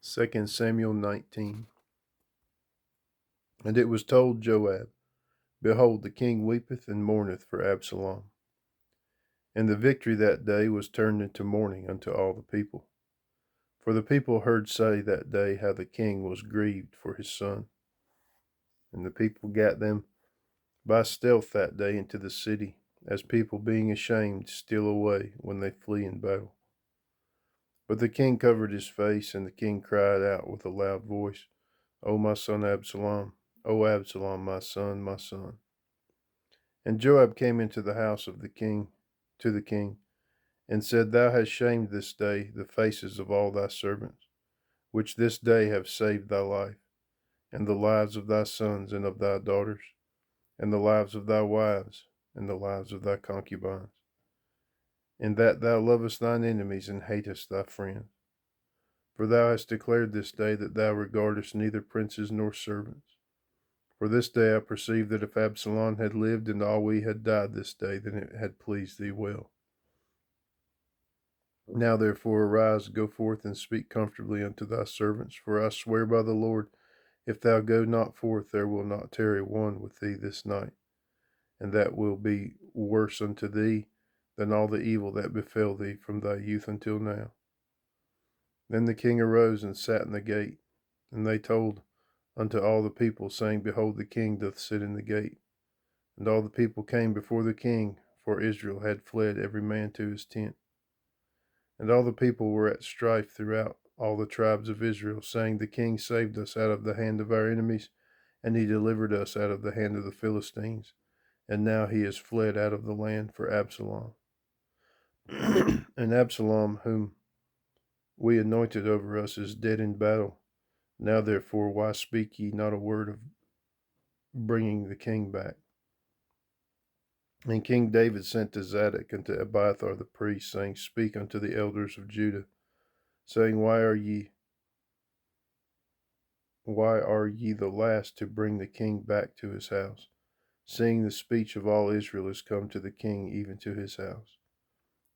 2 Samuel 19. And it was told Joab, Behold, the king weepeth and mourneth for Absalom. And the victory that day was turned into mourning unto all the people. For the people heard say that day how the king was grieved for his son. And the people gat them by stealth that day into the city, as people being ashamed steal away when they flee in battle. But the king covered his face, and the king cried out with a loud voice, O my son Absalom, O Absalom, my son, my son. And Joab came into the house of the king to the king, and said, Thou hast shamed this day the faces of all thy servants, which this day have saved thy life, and the lives of thy sons and of thy daughters, and the lives of thy wives, and the lives of thy concubines, in that thou lovest thine enemies and hatest thy friends. For thou hast declared this day that thou regardest neither princes nor servants. For this day I perceive that if Absalom had lived and all we had died this day, then it had pleased thee well. Now therefore arise, go forth and speak comfortably unto thy servants, for I swear by the Lord, if thou go not forth, there will not tarry one with thee this night, and that will be worse unto thee than all the evil that befell thee from thy youth until now. Then the king arose and sat in the gate, and they told unto all the people, saying, Behold, the king doth sit in the gate. And all the people came before the king, for Israel had fled every man to his tent. And all the people were at strife throughout all the tribes of Israel, saying, The king saved us out of the hand of our enemies, and he delivered us out of the hand of the Philistines. And now he is fled out of the land for Absalom. And Absalom, whom we anointed over us, is dead in battle. Now therefore, why speak ye not a word of bringing the king back? And King David sent to Zadok and to Abiathar the priest, saying, Speak unto the elders of Judah, saying, Why are ye the last to bring the king back to his house, seeing the speech of all Israel is come to the king, even to his house?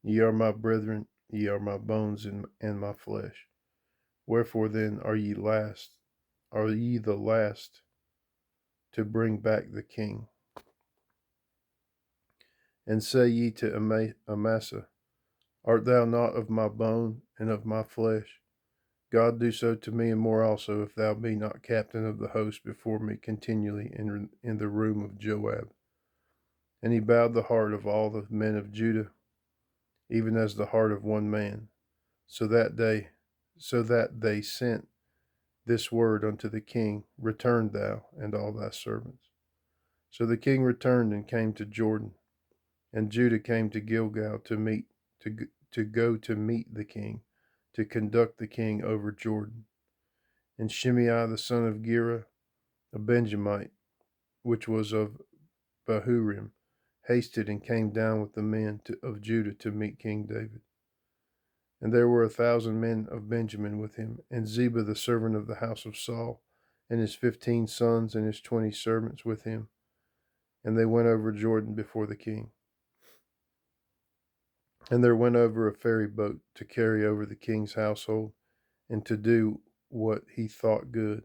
Ye are my brethren, ye are my bones and my flesh. Wherefore then are ye the last to bring back the king? And say ye to Amasa, Art thou not of my bone and of my flesh? God do so to me, and more also, if thou be not captain of the host before me continually in the room of Joab. And he bowed the heart of all the men of Judah, even as the heart of one man, so that they sent this word unto the king, Return thou and all thy servants. So the king returned and came to Jordan, and Judah came to Gilgal to go to meet the king, to conduct the king over Jordan. And Shimei the son of Gera, a Benjamite, which was of Bahurim, hasted and came down with the men of Judah to meet King David. And there were 1,000 men of Benjamin with him, and Ziba the servant of the house of Saul, and his 15 sons and his 20 servants with him. And they went over Jordan before the king. And there went over a ferry boat to carry over the king's household, and to do what he thought good.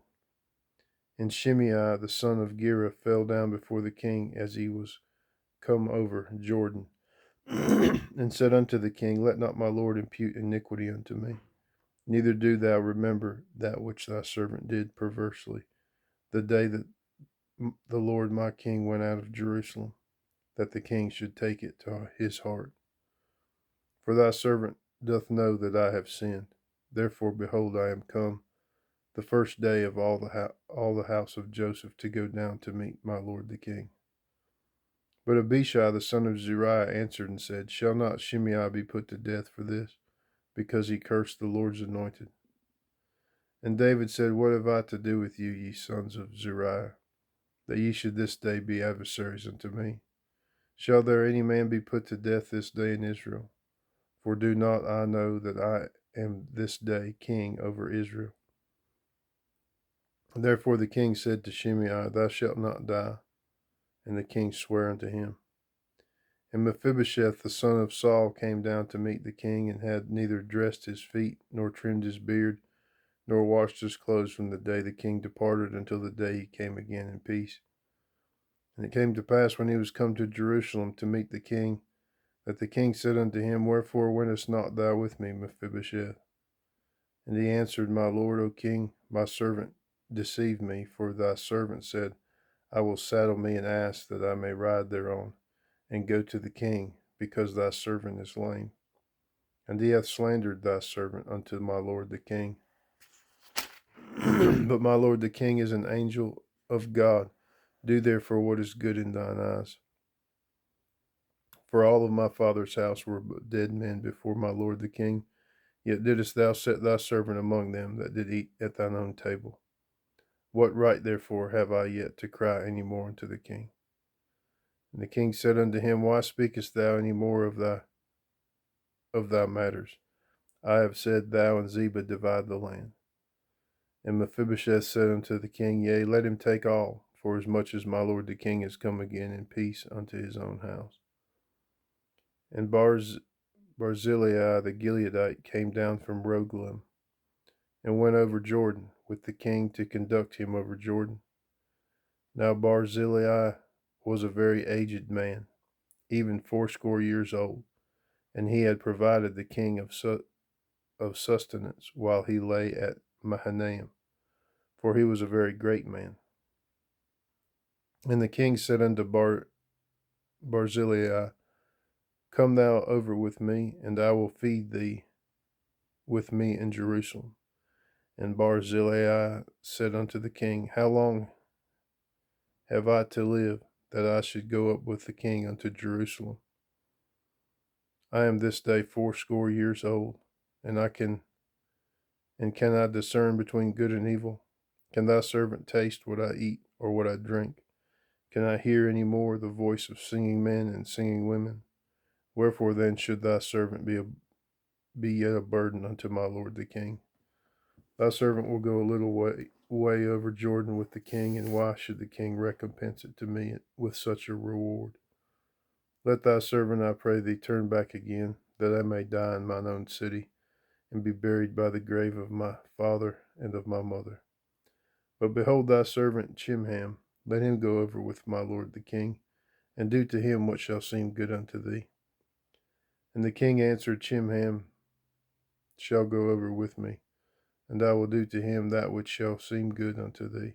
And Shimei the son of Gera fell down before the king as he was come over Jordan, and said unto the king, Let not my lord impute iniquity unto me, neither do thou remember that which thy servant did perversely, the day that the Lord my king went out of Jerusalem, that the king should take it to his heart. For thy servant doth know that I have sinned. Therefore, behold, I am come the first day of all the house of Joseph to go down to meet my lord the king. But Abishai the son of Zeruiah answered and said, Shall not Shimei be put to death for this, because he cursed the Lord's anointed? And David said, What have I to do with you, ye sons of Zeruiah, that ye should this day be adversaries unto me? Shall there any man be put to death this day in Israel? For do not I know that I am this day king over Israel? Therefore the king said to Shimei, Thou shalt not die. And the king sware unto him. And Mephibosheth the son of Saul came down to meet the king, and had neither dressed his feet, nor trimmed his beard, nor washed his clothes from the day the king departed until the day he came again in peace. And it came to pass, when he was come to Jerusalem to meet the king, that the king said unto him, Wherefore wentest not thou with me, Mephibosheth? And he answered, My lord, O king, my servant deceived me, for thy servant said, I will saddle me an ass, that I may ride thereon, and go to the king, because thy servant is lame. And he hath slandered thy servant unto my lord the king. But my lord the king is an angel of God. Do therefore what is good in thine eyes. For all of my father's house were but dead men before my lord the king, yet didst thou set thy servant among them that did eat at thine own table. What right therefore have I yet to cry any more unto the king? And the king said unto him, Why speakest thou any more of thy matters? I have said, Thou and Ziba divide the land. And Mephibosheth said unto the king, Yea, let him take all, for as much as my lord the king is come again in peace unto his own house. And Barzillai the Gileadite came down from Rogelim, and went over Jordan with the king to conduct him over Jordan. Now Barzillai was a very aged man, even 80 years old, and he had provided the king of sustenance while he lay at Mahanaim, for he was a very great man. And the king said unto Barzillai, Come thou over with me, and I will feed thee with me in Jerusalem. And Barzillai said unto the king, How long have I to live, that I should go up with the king unto Jerusalem? I am this day 80 years old, and can I discern between good and evil? Can thy servant taste what I eat, or what I drink? Can I hear any more the voice of singing men and singing women? Wherefore then should thy servant be yet a burden unto my lord the king? Thy servant will go a little way over Jordan with the king, and why should the king recompense it to me with such a reward? Let thy servant, I pray thee, turn back again, that I may die in mine own city, and be buried by the grave of my father and of my mother. But behold thy servant Chimham, let him go over with my lord the king, and do to him what shall seem good unto thee. And the king answered, Chimham shall go over with me, and I will do to him that which shall seem good unto thee.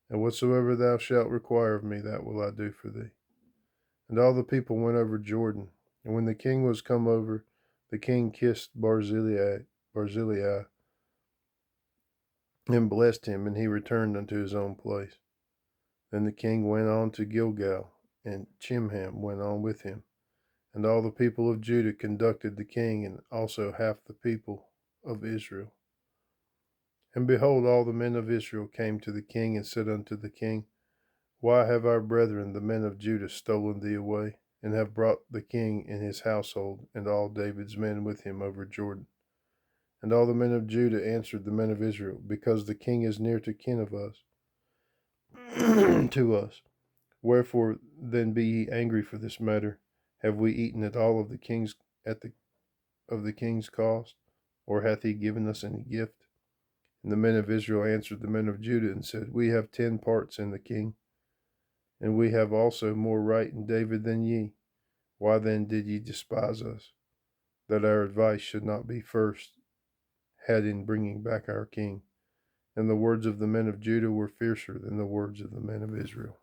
And whatsoever thou shalt require of me, that will I do for thee. And all the people went over Jordan. And when the king was come over, the king kissed Barzillai, and blessed him, and he returned unto his own place. Then the king went on to Gilgal, and Chimham went on with him. And all the people of Judah conducted the king, and also half the people of Israel. And behold, all the men of Israel came to the king, and said unto the king, Why have our brethren, the men of Judah, stolen thee away, and have brought the king and his household, and all David's men with him over Jordan? And all the men of Judah answered the men of Israel, Because the king is near to kin of us, to us. Wherefore then be ye angry for this matter? Have we eaten at all of the king's cost, or hath he given us any gift? And the men of Israel answered the men of Judah, and said, We have 10 parts in the king, and we have also more right in David than ye. Why then did ye despise us, that our advice should not be first had in bringing back our king? And the words of the men of Judah were fiercer than the words of the men of Israel.